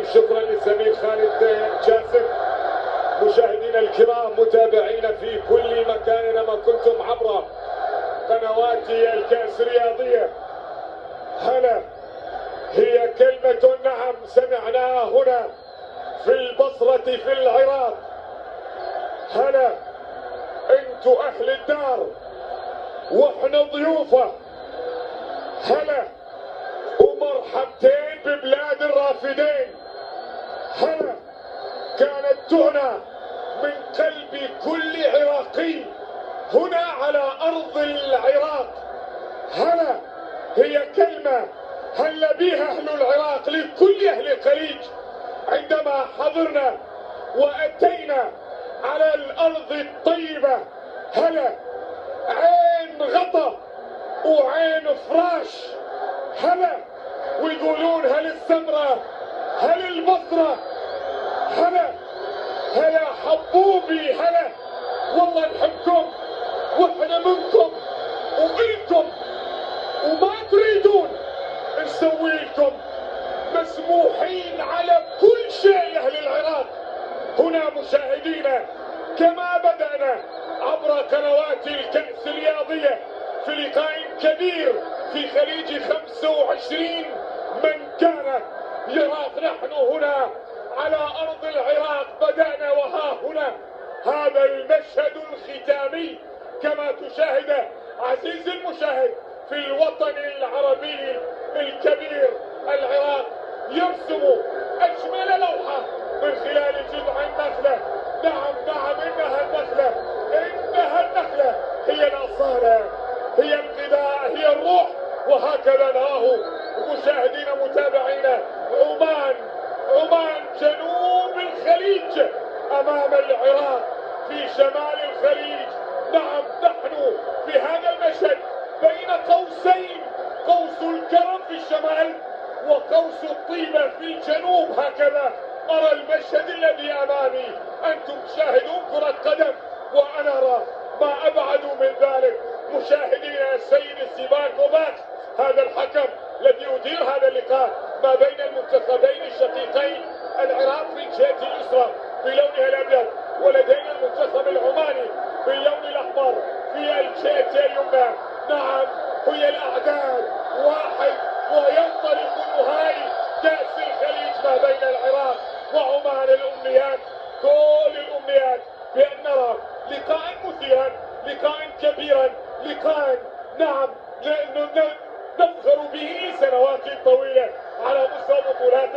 التحكيم. شكرا للزميل خالد جاسم. مشاهدينا الكرام متابعينا في كل مكان اينما كنتم عبر قنوات الكأس الرياضية، هلا هي كلمة نعم سمعناها هنا في البصرة في العراق. هلا انتوا اهل الدار واحنا ضيوفه. هلا ومرحبتين ببلاد الرافدين. هلا كانت تعنى من قلب كل عراقي هنا على ارض العراق. هلا هي كلمة هل بها اهل العراق لكل اهل الخليج عندما حضرنا واتينا على الارض الطيبة. هلا عين غطا وعين فراش. هلا ويقولون هل السمرة هل البصرة. هلا هلا حبوبي. هلا والله نحبكم واحنا منكم وإلكم وما تريدون نسوي لكم. مسموحين على كل شيء اهل العراق. هنا مشاهدينا كما بدأنا عبر قنوات الكأس الرياضية في لقاء كبير في خليج 25 من كان العراق. نحن هنا على أرض العراق بدأنا وها هنا هذا المشهد الختامي كما تشاهد عزيزي المشاهد في الوطن العربي الكبير. العراق يرسم أجمل لوحة من خلال جذع النخلة. نعم إنها النخلة، إنها النخلة هي الأصالة، هي الغذاء، هي الروح. وهكذا نراه مشاهدينا متابعينا عمان جنوب الخليج أمام العراق في شمال الخليج. نعم نحن في هذا المشهد بين قوسين، قوس الكرم في الشمال وقوس الطيبة في الجنوب. هكذا أرى المشهد الذي أمامي. أنتم تشاهدون كرة قدم وأنا أرى ما أبعد من ذلك. مشاهدينا السيد ستيفان كوفاكس هذا الحكم الذي يدير هذا اللقاء ما بين المنتخبين الشقيقين. العراق في الجهة اليسرى بلونها الأبيض، ولدينا المنتخب العماني باللون الأحمر في الجهة اليمنى. نعم هي الأعداد واحد، وينطلق نهائي كأس الخليج ما بين العراق وعمان. الأمنيات كل الأمنيات بأن نرى لقاء مثيرا، لقاء كبيرا، لقاء نعم نفخر به لسنوات طويلة على مستوى بطولات